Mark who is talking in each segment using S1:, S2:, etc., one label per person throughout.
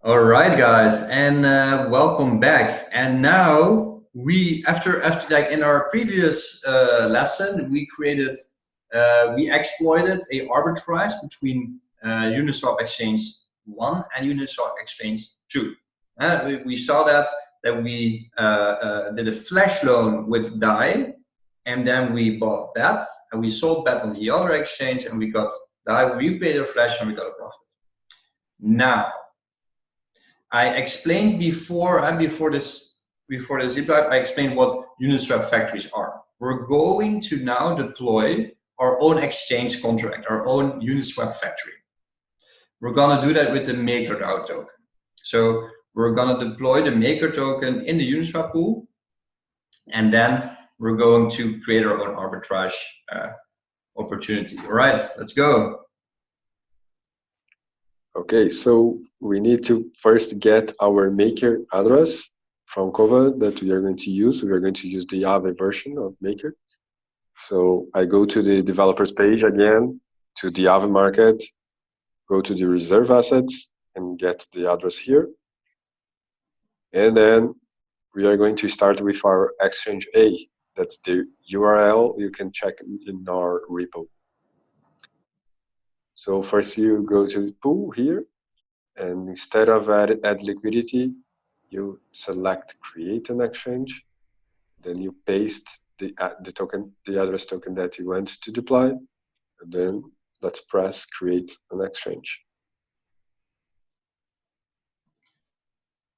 S1: All right, guys, and welcome back. And now after like in our previous lesson, we exploited a arbitrage between Uniswap Exchange 1 and Uniswap Exchange 2. We saw that we did a flash loan with DAI, and then we bought BET, and we sold BET on the other exchange, and we got DAI. We paid a flash, and we got a profit. Now I explained before the zip drive, I explained what Uniswap factories are. We're going to now deploy our own exchange contract, our own Uniswap factory. We're gonna do that with the MakerDAO token. So we're gonna deploy the Maker token in the Uniswap pool, and then we're going to create our own arbitrage opportunity. All right, let's go.
S2: Okay, so we need to first get our maker address from Kova that we are going to use. We are going to use the Aave version of Maker. So I go to the developers page again, to the Aave market, go to the reserve assets and get the address here. And then we are going to start with our exchange A. That's the URL. You can check in our repo. So first you go to the pool here, and instead of add liquidity, you select create an exchange. Then you paste the address token that you want to deploy, and then let's press create an exchange.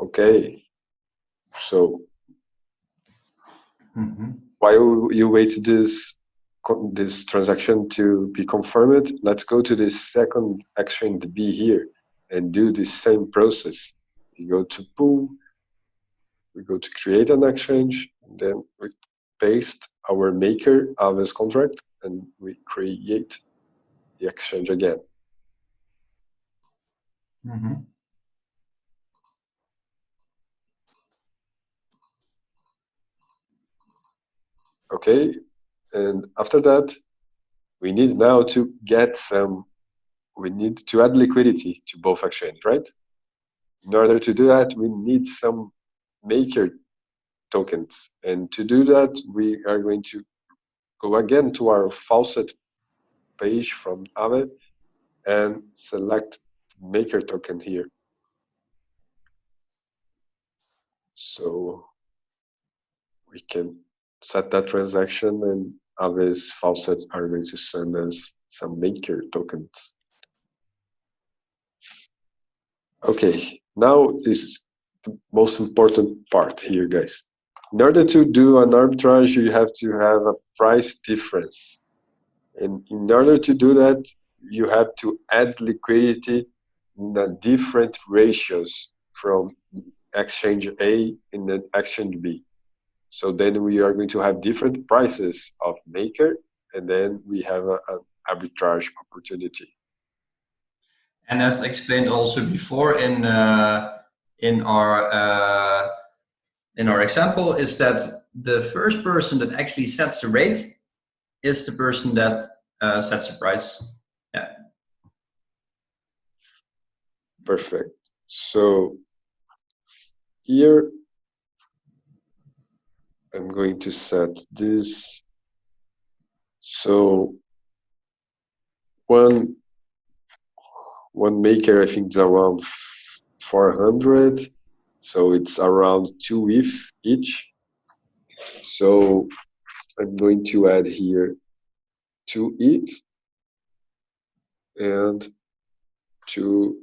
S2: Okay, so while you wait this transaction to be confirmed, let's go to the second exchange B here and do the same process. You go to pool, we go to create an exchange, and then we paste our maker Aave's contract, and we create the exchange again. Okay, and after that, we need now to we need to add liquidity to both exchanges, right? In order to do that, we need some maker tokens. And to do that, we are going to go again to our faucet page from Aave and select maker token here. So we can set that transaction, and Aave's faucets are going to send us some maker tokens. Okay, now is the most important part here, guys. In order to do an arbitrage, you have to have a price difference. And in order to do that, you have to add liquidity in a different ratios from exchange A and then exchange B. So then we are going to have different prices of maker, and then we have an arbitrage opportunity.
S1: And as explained also before in our example, is that the first person that actually sets the rate is the person that sets the price. Yeah.
S2: Perfect. So here I'm going to set this. So one maker, I think, is around 400. So it's around 2 ETH each. So I'm going to add here 2 ETH and 2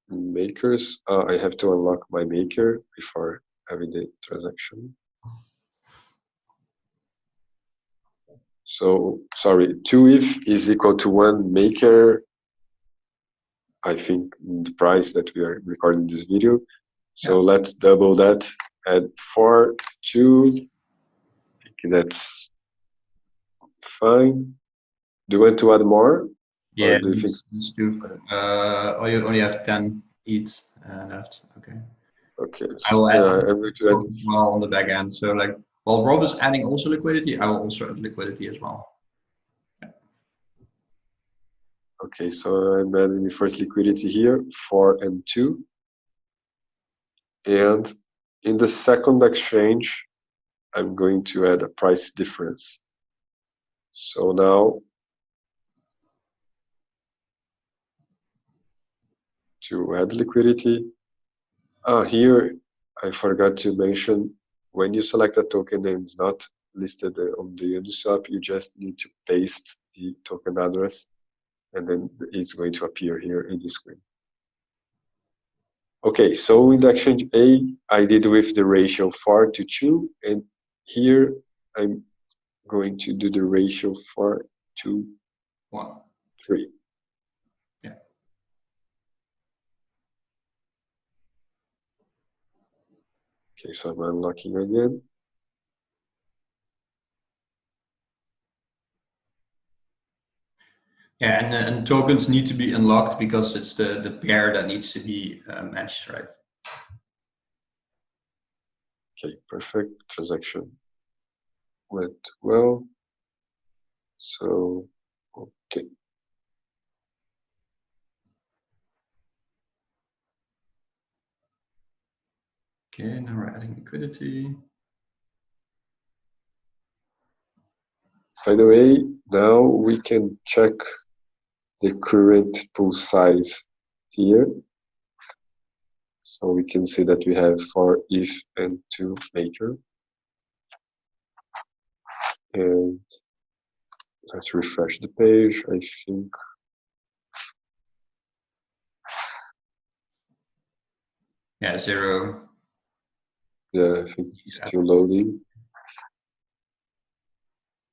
S2: makers. I have to unlock my maker before having the transaction. So, sorry, 2 ETH is equal to 1 maker, I think, the price that we are recording this video. So let's double that, add 4, 2, I think that's fine. Do you want to add more?
S1: Yeah,
S2: or do you think?
S1: let's do. You only have 10 ETH left. Okay.
S2: Okay.
S1: I will add
S2: as
S1: well on the back end. So like, while Rob is adding also liquidity, I will also add liquidity as well. Yeah.
S2: Okay, so I'm adding the first liquidity here, 4 and 2. And in the second exchange, I'm going to add a price difference. So now, to add liquidity, here I forgot to mention, when you select a token and it's not listed on the Uniswap, you just need to paste the token address, and then it's going to appear here in the screen. Okay, so in the exchange A, I did with the ratio 4:2, and here I'm going to do the ratio 4:3.
S1: Yeah.
S2: Okay, so I'm unlocking again.
S1: Yeah, and tokens need to be unlocked because it's the pair that needs to be matched, right?
S2: Okay, perfect. Transaction went well. So, okay.
S1: Okay, now we're adding liquidity.
S2: By the way, now we can check the current pool size here. So we can see that we have 4 ETH and 2 Maker. And let's refresh the page. I think,
S1: Yeah, 0.
S2: yeah, I think it's still loading.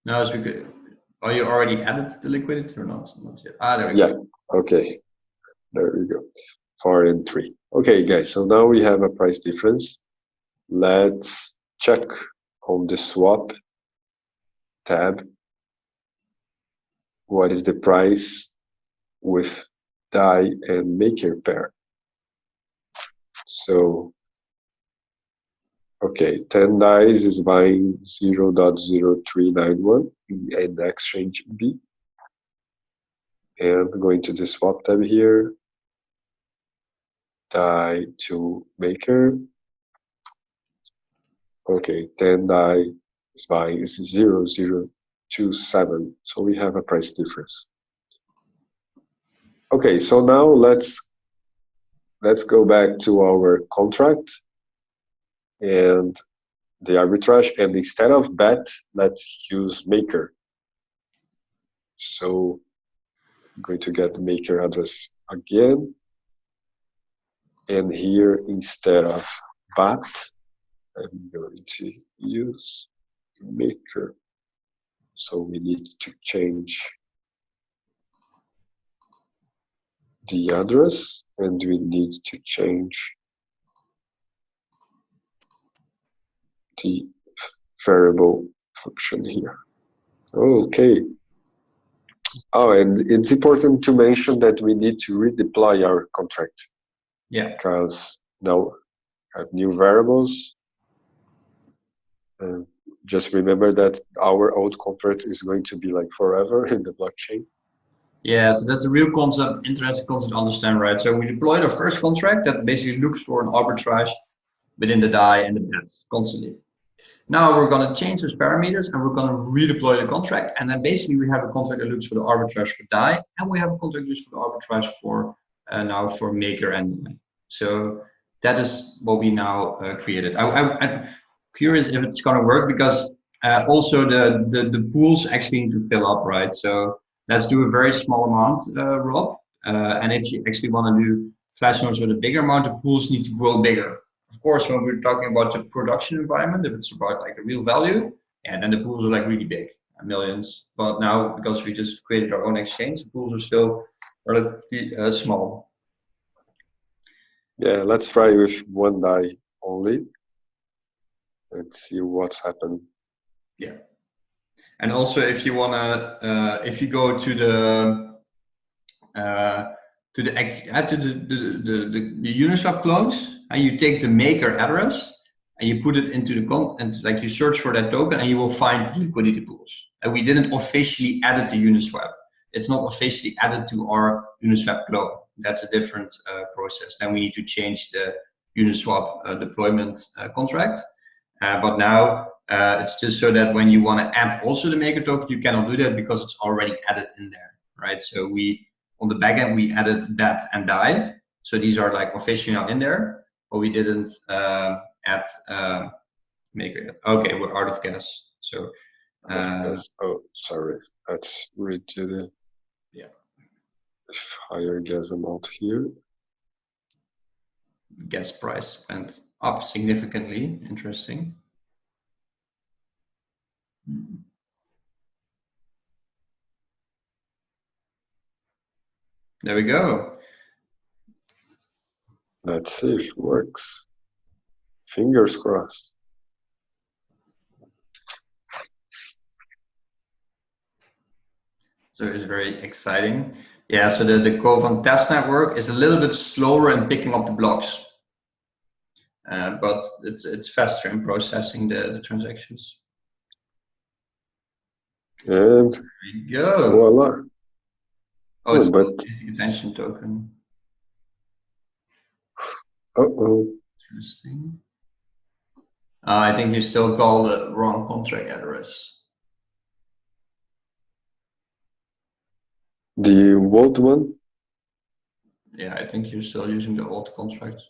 S1: No, it's because, oh, you already added the liquidity or not? Not yet. There we
S2: Yeah,
S1: go.
S2: okay, there we go. 4 and 3. Okay, guys, so now we have a price difference. Let's check on the swap tab. What is the price with DAI and Maker pair? So, okay, 10 DAIs is buying 0.0391 in exchange B. And going to the swap tab here, DAI to Maker. Okay, 10 DAI is buying is 0.027. So we have a price difference. Okay, so now let's go back to our contract and the arbitrage, and instead of bet, let's use Maker. So I'm going to get the Maker address again, and here instead of BAT, I'm going to use Maker. So we need to change the address, and we need to change the variable function here. Okay. Oh, and it's important to mention that we need to redeploy our contract.
S1: Yeah.
S2: Because now I have new variables. And just remember that our old contract is going to be like forever in the blockchain.
S1: Yeah, so that's a real concept, interesting concept to understand, right? So we deployed our first contract that basically looks for an arbitrage within the DAI and the bet constantly. Now we're going to change those parameters and we're going to redeploy the contract. And then basically we have a contract that looks for the arbitrage for DAI, and we have a contract that looks for the arbitrage for now for Maker and DAI. So that is what we now created. I'm curious if it's going to work because also the pools actually need to fill up, right? So let's do a very small amount, Rob. And if you actually want to do flash nodes with a bigger amount, the pools need to grow bigger. Of course, when we're talking about the production environment, if it's about like the real value, yeah, then the pools are like really big, millions. But now, because we just created our own exchange, the pools are still relatively small.
S2: Yeah, let's try with 1 DAI only. Let's see what's happened.
S1: Yeah. And also, if you wanna, if you go to the Uniswap clones, and you take the Maker address and you put it into the and like you search for that token, and you will find the liquidity pools. And we didn't officially add it to Uniswap. It's not officially added to our Uniswap clone. That's a different process. Then we need to change Uniswap deployment contract. But now it's just so that when you want to add also the maker token, you cannot do that because it's already added in there, right? So we, on the backend, we added bet and die. So these are like officially now in there, but we didn't add maker yet. Okay, we're out of gas. So
S2: oh, sorry. Let's read to the higher gas amount here.
S1: Gas price went up significantly. Interesting. There we go.
S2: Let's see if it works. Fingers crossed.
S1: So it's very exciting. Yeah, so the Kovan test network is a little bit slower in picking up the blocks. But it's faster in processing the transactions.
S2: And
S1: there you go.
S2: Voila.
S1: Oh, it's but the attention token.
S2: Uh-oh.
S1: Interesting. I think you still call the wrong contract address.
S2: The old one?
S1: Yeah, I think you're still using the old contract.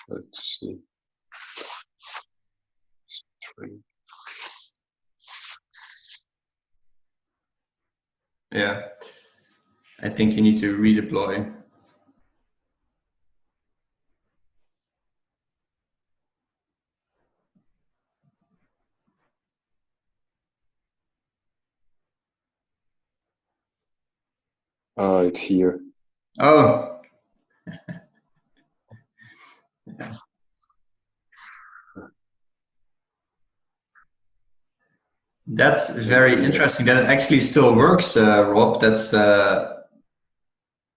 S2: Let's see.
S1: Yeah, I think you need to redeploy.
S2: It's here.
S1: Oh. Yeah. That's very interesting that it actually still works, Rob. That's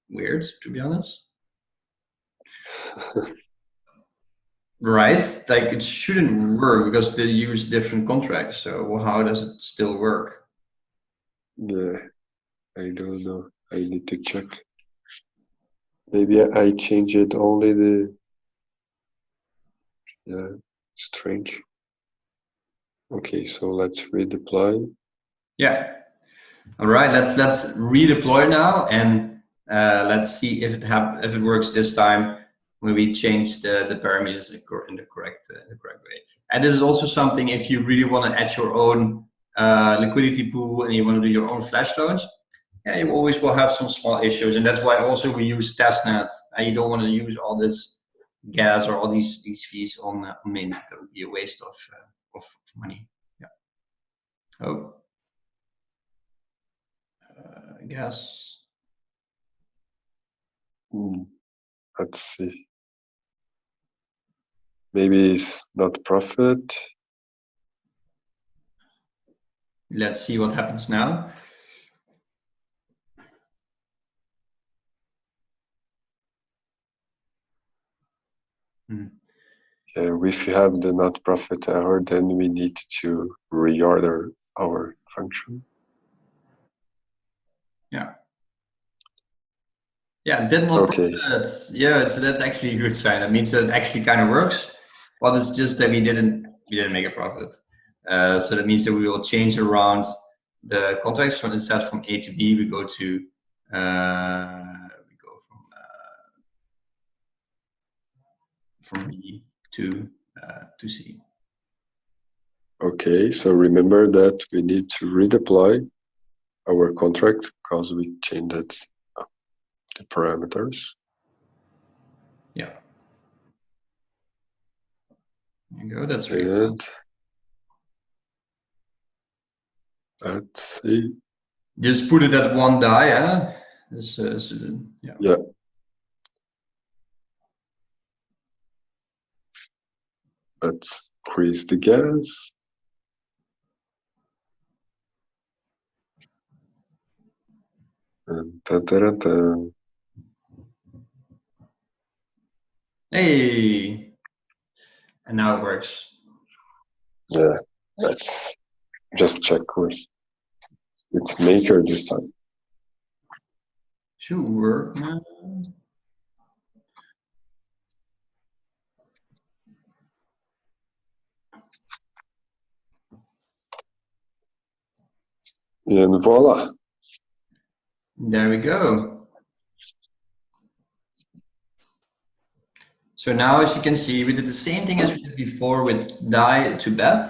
S1: weird, to be honest. Right? Like it shouldn't work because they use different contracts. So how does it still work?
S2: Yeah, I don't know. I need to check. Maybe I change it only the. Yeah, strange. Okay, so let's redeploy.
S1: Yeah. All right. Let's redeploy now and let's see if it works this time when we change the parameters in the correct way. And this is also something if you really want to add your own liquidity pool and you want to do your own flash loans. Yeah, you always will have some small issues, and that's why also we use testnet. And you don't want to use all this gas or all these fees on mainnet. That would be a waste of money. Yeah. Oh. Gas.
S2: Let's see. Maybe it's not profit.
S1: Let's see what happens now.
S2: If you have the not profit error, then we need to reorder our function.
S1: Yeah. Yeah, did not profit. Yeah, so that's actually a good sign. That means that it actually kind of works. Well, it's just that we didn't make a profit. So that means that we will change around the contracts. So instead from A to B, we go to from B to C.
S2: Okay, so remember that we need to redeploy our contract because we changed the parameters.
S1: Yeah. There you go. That's very good.
S2: Let's see.
S1: Just put it at one die, huh? Yeah.
S2: Yeah. Let's increase the gas. And
S1: Hey, and now it works.
S2: Yeah, let's just check with its maker this time.
S1: Should work.
S2: And voila.
S1: There we go. So now, as you can see, we did the same thing as we did before with DAI to bet.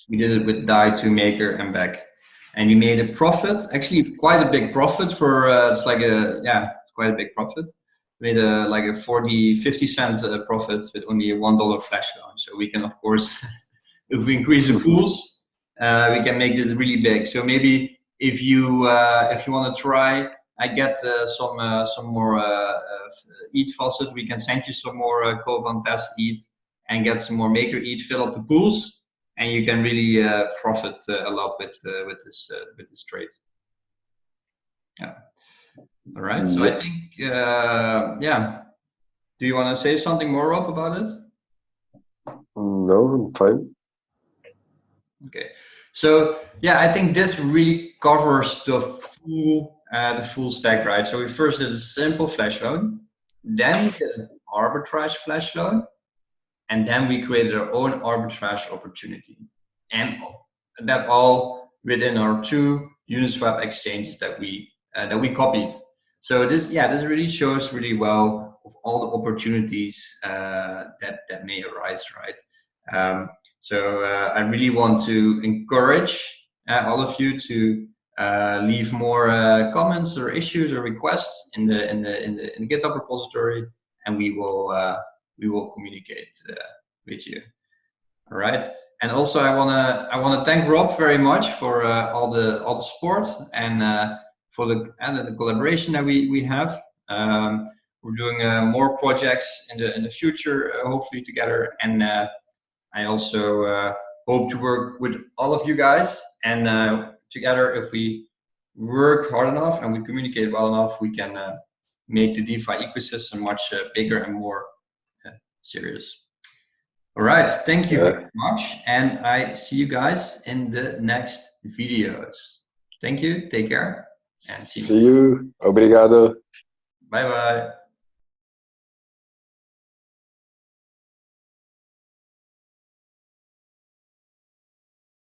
S1: We did it with DAI to maker and back. And we made a profit, actually quite a big profit for, it's like a, yeah, it's quite a big profit. We made like a 50 cent profit with only a $1 flash loan. So we can, of course, if we increase the pools, we can make this really big. So maybe if you want to try, I get some more ETH faucet. We can send you some more Covan test ETH and get some more maker ETH, fill up the pools, and you can really profit a lot with this trade. Yeah. All right. So I think yeah. Do you want to say something more, Rob, about it?
S2: No, I'm fine.
S1: Okay, so yeah, I think this really covers the full stack, right? So we first did a simple flash loan, then we did an arbitrage flash loan, and then we created our own arbitrage opportunity, and that all within our two Uniswap exchanges that we copied. So this really shows really well of all the opportunities that may arise, right? So I really want to encourage all of you to leave more comments or issues or requests in the GitHub repository, and we will communicate with you. All right. And also, I wanna thank Rob very much for all the support and for the collaboration that we have. We're doing more projects in the future, hopefully together, and I also hope to work with all of you guys, and together, if we work hard enough and we communicate well enough, we can make the DeFi ecosystem much bigger and more serious. All right, thank you very much, and I see you guys in the next videos. Thank you, take care, and see you.
S2: See you. Obrigado.
S1: Bye-bye.